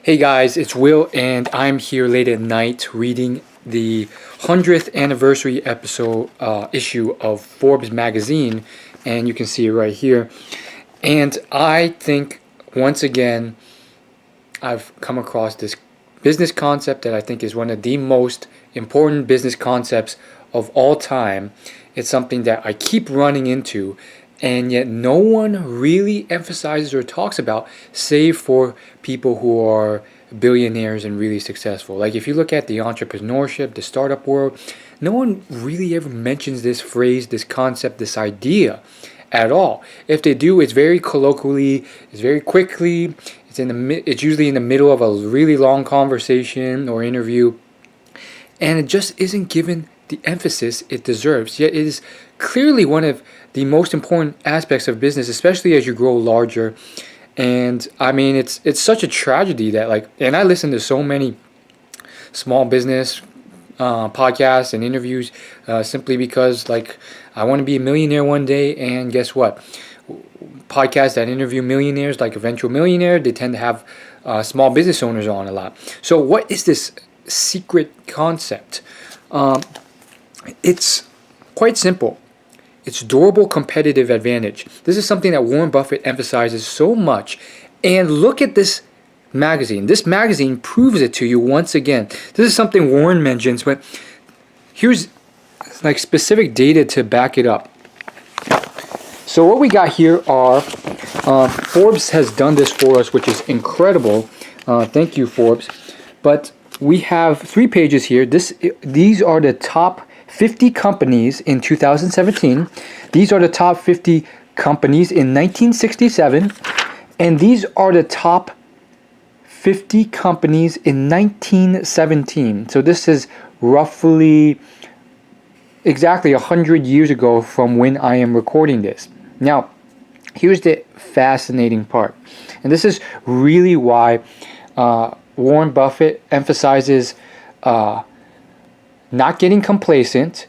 Hey guys, it's Will, and I'm here late at night reading the 100th anniversary issue of Forbes magazine, and you can see it right here. And I think once again I've come across this business concept that I think is one of the most important business concepts of all time. It's something that I keep running into, and yet no one really emphasizes or talks about, save for people who are billionaires and really successful. Like if you look at the entrepreneurship, the startup world, no one really ever mentions this phrase, this concept, this idea at all. If they do, it's very colloquially, it's very quickly, it's usually in the middle of a really long conversation or interview, and it just isn't given the emphasis it deserves. Yet it is clearly one of the most important aspects of business, especially as you grow larger. And I mean, it's such a tragedy that and I listen to so many small business podcasts and interviews simply because I want to be a millionaire one day, and guess what? Podcasts that interview millionaires, like Eventual Millionaire, they tend to have small business owners on a lot. So what is this secret concept? It's quite simple. It's durable competitive advantage. This is something that Warren Buffett emphasizes so much. And look at this magazine. This magazine proves it to you once again. This is something Warren mentions, but here's specific data to back it up. So what we got here are, Forbes has done this for us, which is incredible. Thank you, Forbes. But we have 3 pages here. These are the top 50 companies in 2017. These are the top 50 companies in 1967. And these are the top 50 companies in 1917. So this is roughly exactly 100 years ago from when I am recording this. Now, here's the fascinating part. And this is really why Warren Buffett emphasizes not getting complacent,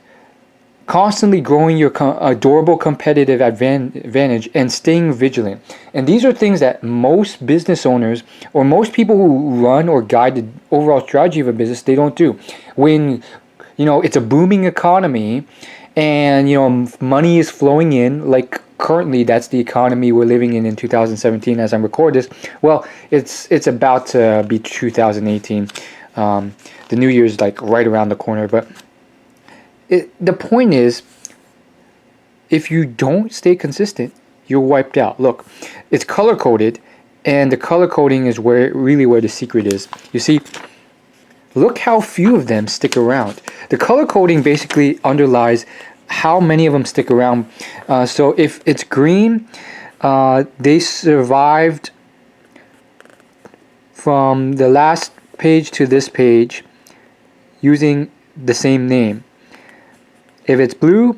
constantly growing your durable competitive advantage, and staying vigilant. And these are things that most business owners or most people who run or guide the overall strategy of a business, they don't do. When it's a booming economy and money is flowing in, like currently that's the economy we're living in 2017 as I record this. Well, it's about to be 2018. The new year's right around the corner, but the point is, if you don't stay consistent, you're wiped out. Look, it's color coded, and the color coding is where the secret is. You see, look how few of them stick around. The color coding basically underlies how many of them stick around. So if it's green, they survived from the last page to this page using the same name. If it's blue,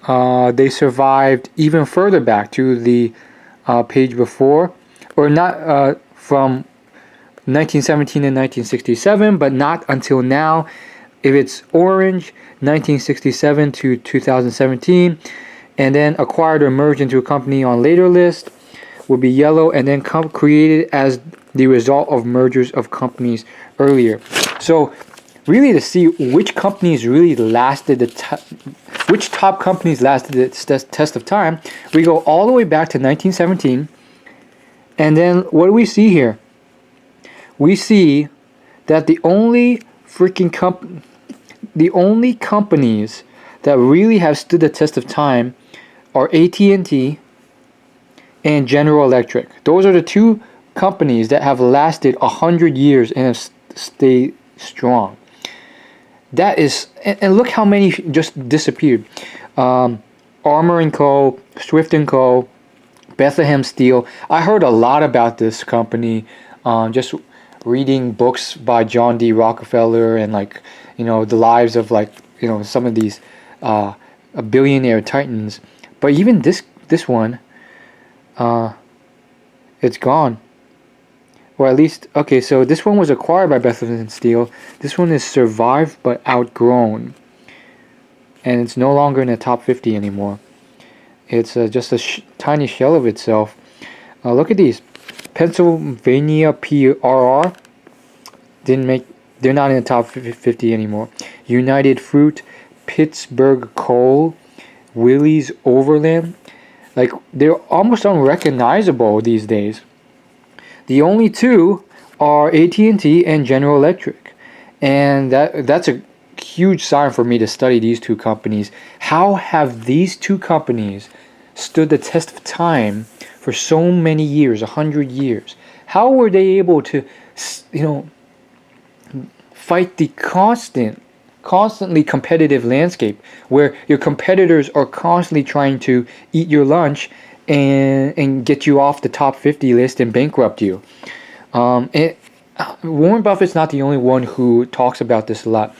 they survived even further back to the page before, or not from 1917 and 1967, but not until now. If it's orange, 1967 to 2017, and then acquired or merged into a company on later list, will be yellow, and then created as the result of mergers of companies earlier. So really, to see which companies really lasted which top companies lasted the test of time, we go all the way back to 1917, and then what do we see here? We see that the only companies that really have stood the test of time are AT&T and General Electric. Those are the 2 companies that have lasted 100 years and have stayed strong. That is, and look how many just disappeared. Armor & Co., Swift & Co., Bethlehem Steel. I heard a lot about this company just reading books by John D. Rockefeller and the lives of some of these billionaire titans. But even this one, it's gone. Or at least, okay, so this one was acquired by Bethlehem Steel. This one is survived but outgrown. And it's no longer in the top 50 anymore. It's just a tiny shell of itself. Look at these. Pennsylvania PRR didn't make. They're not in the top 50 anymore. United Fruit, Pittsburgh Coal, Willys Overland. Like, they're almost unrecognizable these days. The only two are AT&T and General Electric. And that's a huge sign for me to study these two companies. How have these two companies stood the test of time for so many years, 100 years? How were they able to, fight the constantly competitive landscape where your competitors are constantly trying to eat your lunch and get you off the top 50 list and bankrupt you? Warren Buffett's not the only one who talks about this a lot.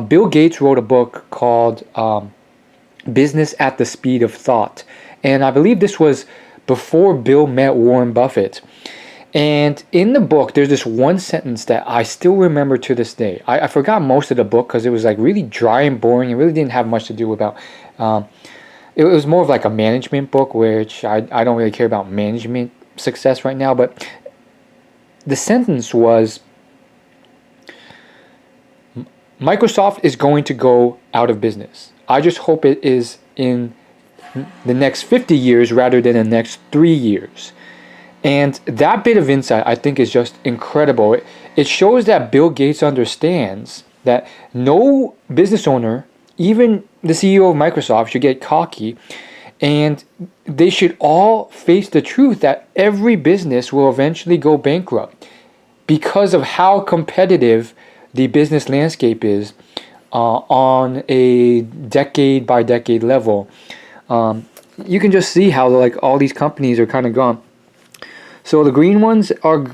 Bill Gates wrote a book called Business at the Speed of Thought. And I believe this was before Bill met Warren Buffett. And in the book, there's this one sentence that I still remember to this day. I forgot most of the book because it was like really dry and boring. It really didn't have much to do about... it was more of like a management book, which I don't really care about management success right now. But the sentence was, Microsoft is going to go out of business. I just hope it is in the next 50 years rather than the next 3 years. And that bit of insight, I think, is just incredible. It shows that Bill Gates understands that no business owner, even the CEO of Microsoft, should get cocky. And they should all face the truth that every business will eventually go bankrupt because of how competitive the business landscape is on a decade by decade level. You can just see how like all these companies are kind of gone. So the green ones are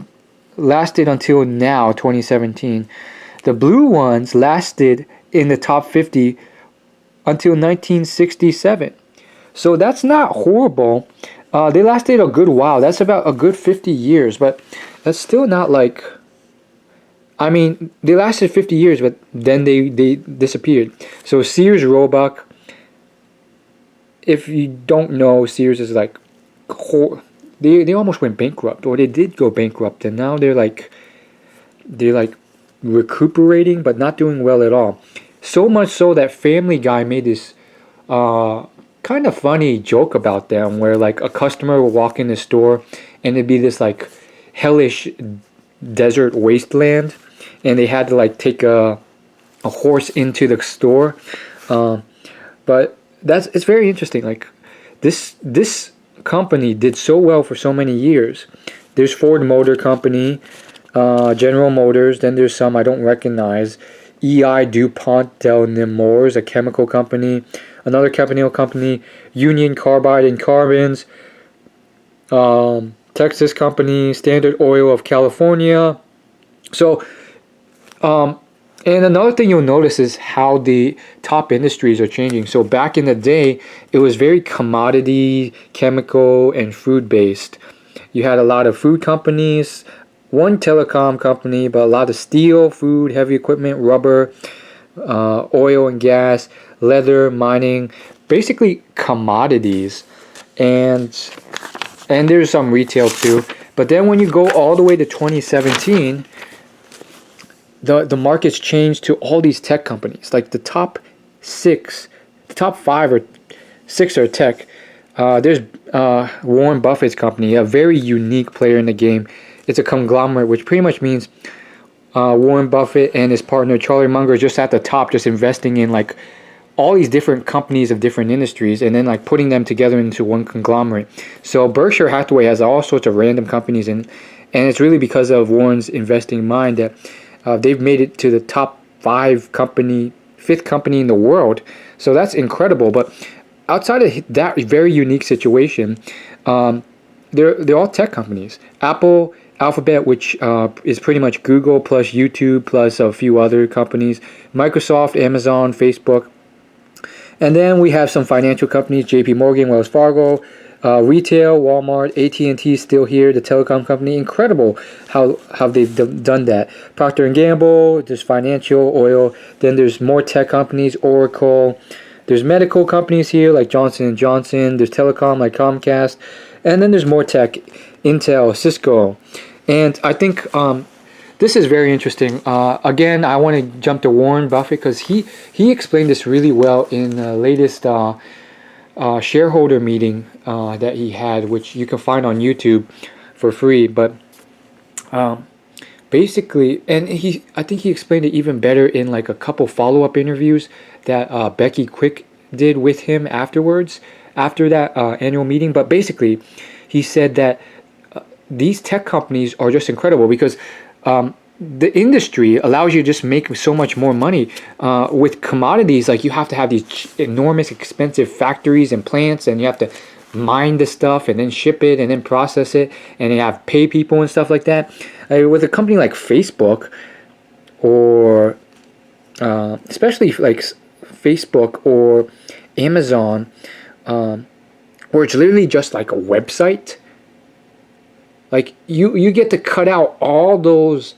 lasted until now, 2017. The blue ones lasted in the top 50 until 1967. So that's not horrible. They lasted a good while. That's about a good 50 years, but that's still not like... I mean, they lasted 50 years, but then they disappeared. So Sears Roebuck, if you don't know, Sears is like... They almost went bankrupt, or they did go bankrupt, and now they're like recuperating, but not doing well at all. So much so that Family Guy made this kind of funny joke about them, where like a customer will walk in the store, and it'd be this like hellish desert wasteland, and they had to like take a horse into the store. But it's very interesting. Like this company did so well for so many years. There's Ford Motor Company, General Motors, then there's some I don't recognize. EI DuPont Del Nemours, a chemical company, another chemical company, Union Carbide and Carbons, Texas company, Standard Oil of California. So, and another thing you'll notice is how the top industries are changing. So back in the day, it was very commodity, chemical, and food based. You had a lot of food companies, one telecom company, but a lot of steel, food, heavy equipment, rubber, oil and gas, leather, mining, basically commodities. And there's some retail too. But then when you go all the way to 2017, the market's changed to all these tech companies. Like the top 5 or 6 are tech. There's Warren Buffett's company, a very unique player in the game. It's a conglomerate, which pretty much means Warren Buffett and his partner Charlie Munger are just at the top, just investing in like all these different companies of different industries, and then like putting them together into one conglomerate. So Berkshire Hathaway has all sorts of random companies, and it's really because of Warren's investing mind that they've made it to the top 5th company in the world. So that's incredible. But outside of that very unique situation, they're all tech companies. Apple, Alphabet, which is pretty much Google plus YouTube plus a few other companies. Microsoft, Amazon, Facebook. And then we have some financial companies, JP Morgan, Wells Fargo, retail, Walmart, AT&T still here, the telecom company. Incredible how they've done that. Procter & Gamble, there's financial, oil. Then there's more tech companies, Oracle. There's medical companies here like Johnson & Johnson. There's telecom like Comcast. And then there's more tech. Intel, Cisco. And I think this is very interesting. Again, I want to jump to Warren Buffett because he explained this really well in the latest shareholder meeting that he had, which you can find on YouTube for free. But basically, and I think he explained it even better in like a couple follow-up interviews that Becky Quick did with him afterwards, after that annual meeting. But basically, he said that these tech companies are just incredible because the industry allows you to just make so much more money. With commodities, like you have to have these enormous expensive factories and plants, and you have to mine the stuff and then ship it and then process it, and you have pay people and stuff like that. With a company like Facebook, or especially like Facebook or Amazon, where it's literally just like a website, like you get to cut out all those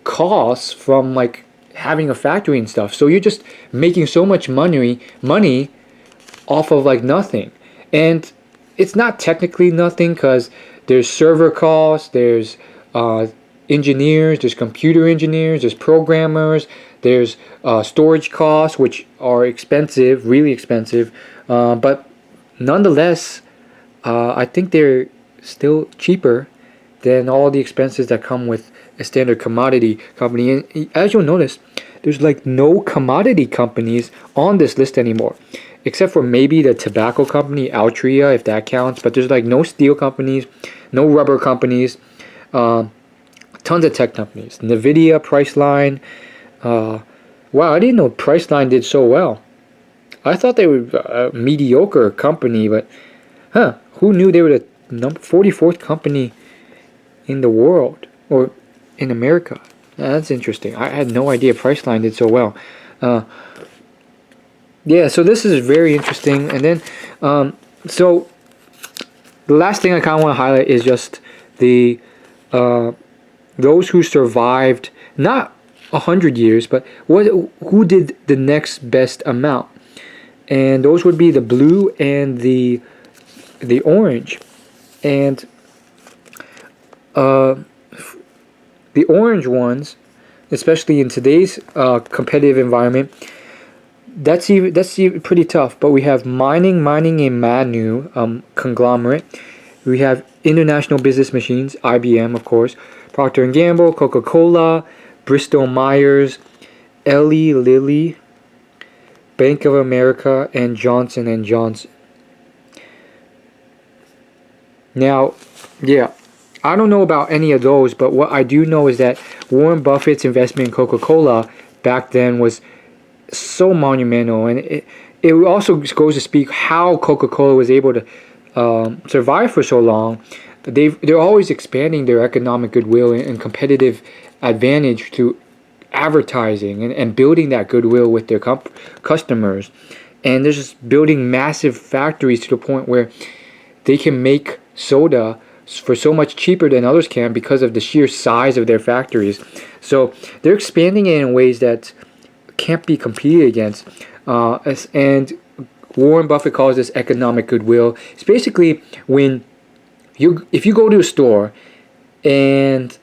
costs from like having a factory and stuff. So you're just making so much money off of like nothing. And it's not technically nothing because there's server costs, there's engineers, there's computer engineers, there's programmers, there's storage costs, which are expensive, really expensive. But nonetheless, I think they're still cheaper than all the expenses that come with a standard commodity company. And as you'll notice, there's like no commodity companies on this list anymore, except for maybe the tobacco company Altria, if that counts. But there's like no steel companies, no rubber companies, tons of tech companies. Nvidia, Priceline. Wow, I didn't know Priceline did so well. I thought they were a mediocre company, but who knew they were the 44th company in the world, or in America? That's interesting. I had no idea Priceline did so well. Yeah, so this is very interesting. And then, so the last thing I kind of want to highlight is just the those who survived not 100 years, but who did the next best amount, and those would be the blue and the orange. And the orange ones, especially in today's competitive environment, that's even pretty tough. But we have mining in Manu conglomerate. We have International Business Machines, IBM, of course, Procter & Gamble, Coca-Cola, Bristol Myers, Eli Lilly, Bank of America, and Johnson & Johnson. Now, yeah, I don't know about any of those, but what I do know is that Warren Buffett's investment in Coca-Cola back then was so monumental, and it also goes to speak how Coca-Cola was able to survive for so long. They're always expanding their economic goodwill and competitive advantage through advertising and building that goodwill with their customers. And they're just building massive factories to the point where they can make soda for so much cheaper than others can because of the sheer size of their factories. So they're expanding it in ways that can't be competed against. And Warren Buffett calls this economic goodwill. It's basically when if you go to a store and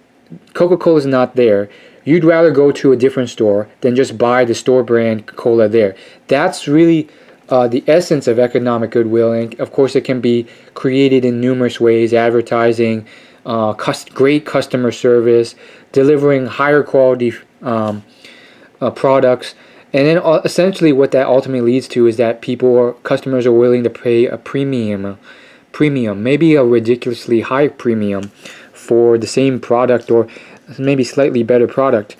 Coca-Cola is not there, you'd rather go to a different store than just buy the store brand cola there. That's really the essence of economic goodwill, and of course it can be created in numerous ways: advertising, great customer service, delivering higher quality products, and then essentially what that ultimately leads to is that customers are willing to pay a premium, maybe a ridiculously high premium for the same product, or maybe slightly better product.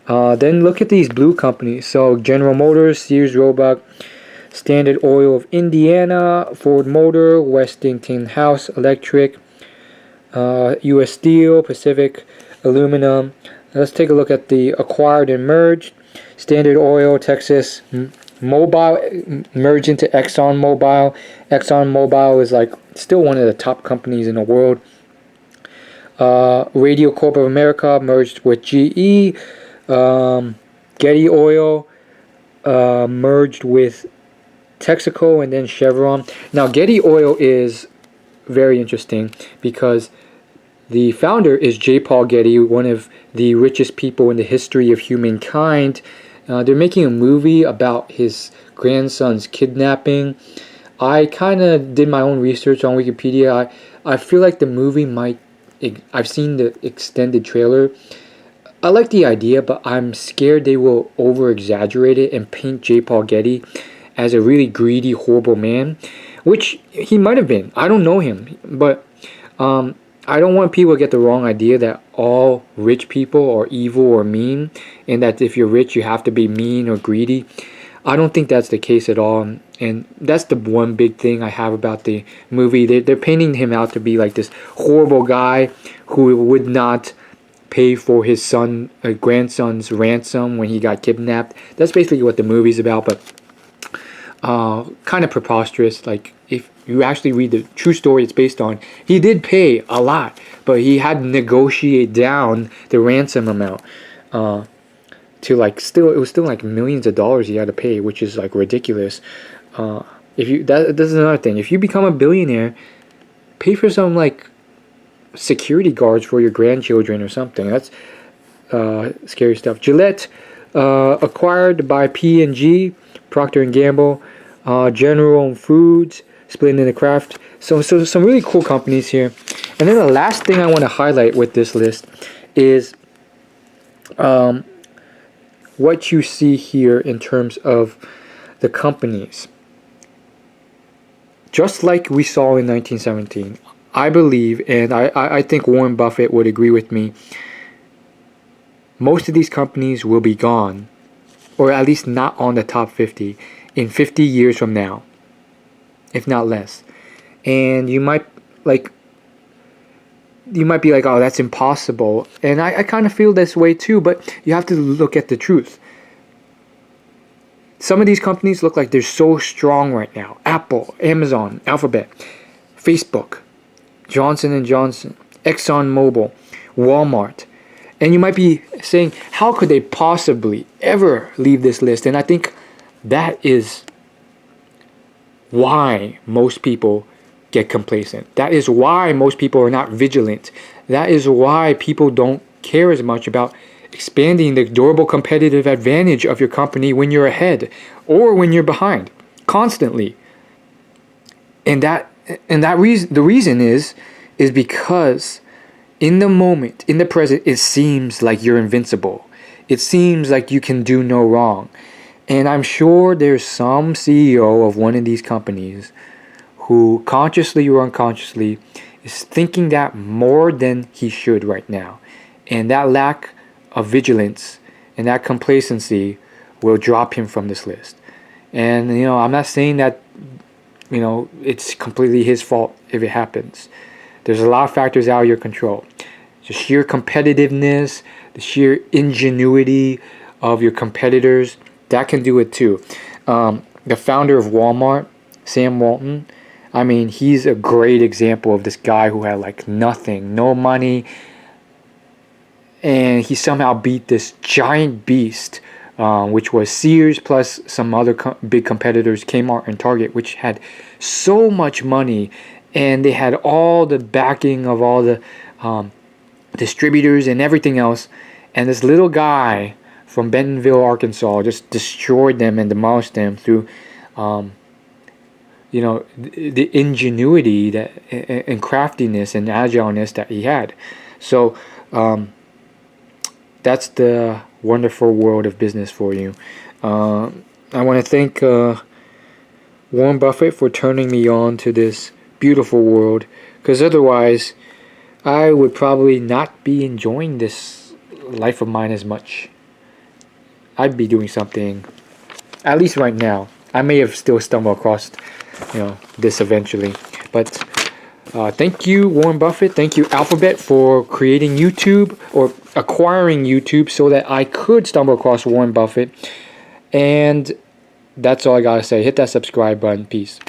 Then look at these blue companies. So General Motors, Sears Roebuck, Standard Oil of Indiana, Ford Motor, Westinghouse Electric, U.S. Steel, Pacific Aluminum. Let's take a look at the acquired and merged. Standard Oil, Texas Mobile merged into Exxon Mobil. Exxon Mobil is like still one of the top companies in the world. Radio Corp of America merged with GE. Getty Oil merged with Texaco, and then Chevron. Now Getty Oil is very interesting because The founder is J. Paul Getty, one of the richest people in the history of humankind. They're making a movie about his grandson's kidnapping. I kind of did my own research on Wikipedia. I feel like the movie might... I've seen the extended trailer. I like the idea, but I'm scared they will over-exaggerate it and paint J. Paul Getty as a really greedy, horrible man, which he might have been. I don't know him, but I don't want people to get the wrong idea that all rich people are evil or mean, and that if you're rich, you have to be mean or greedy. I don't think that's the case at all, and that's the one big thing I have about the movie. They're painting him out to be like this horrible guy who would not pay for his grandson's ransom when he got kidnapped. That's basically what the movie's about, but kind of preposterous. Like, if you actually read the true story it's based on, he did pay a lot, but he had to negotiate down the ransom amount to like it was still like millions of dollars he had to pay, which is like ridiculous. This is another thing. If you become a billionaire, pay for some like security guards for your grandchildren or something. That's scary stuff. Gillette acquired by P&G, Procter & Gamble, General Foods, split into Kraft. So some really cool companies here. And then the last thing I want to highlight with this list is what you see here in terms of the companies. Just like we saw in 1917, I believe, and I think Warren Buffett would agree with me, most of these companies will be gone, or at least not on the top 50, in 50 years from now, if not less. And you might be like, oh, that's impossible. And I kind of feel this way too, but you have to look at the truth. Some of these companies look like they're so strong right now. Apple, Amazon, Alphabet, Facebook, Johnson & Johnson, ExxonMobil, Walmart. And you might be saying, how could they possibly ever leave this list? And I think that is why most people get complacent. That is why most people are not vigilant. That is why people don't care as much about expanding the durable competitive advantage of your company when you're ahead or when you're behind constantly. And the reason is because in the moment, in the present, it seems like you're invincible. It seems like you can do no wrong. And I'm sure there's some CEO of one of these companies who consciously or unconsciously is thinking that more than he should right now. And that lack of vigilance and that complacency will drop him from this list. And, I'm not saying that, it's completely his fault if it happens. There's a lot of factors out of your control. The sheer competitiveness, the sheer ingenuity of your competitors, that can do it too. The founder of Walmart, Sam Walton, he's a great example of this guy who had like nothing, no money, and he somehow beat this giant beast, which was Sears plus some other big competitors, Kmart and Target, which had so much money, and they had all the backing of all the distributors and everything else, and this little guy from Bentonville, Arkansas, just destroyed them and demolished them through the ingenuity that and craftiness and agileness that he had. So that's the wonderful world of business for you. I want to thank Warren Buffett for turning me on to this beautiful world, because otherwise I would probably not be enjoying this life of mine as much. I'd be doing something, at least right now. I may have still stumbled across this eventually, but thank you, Warren Buffett. Thank you, Alphabet, for creating YouTube or acquiring YouTube so that I could stumble across Warren Buffett. And that's all I gotta say. Hit that subscribe button. Peace.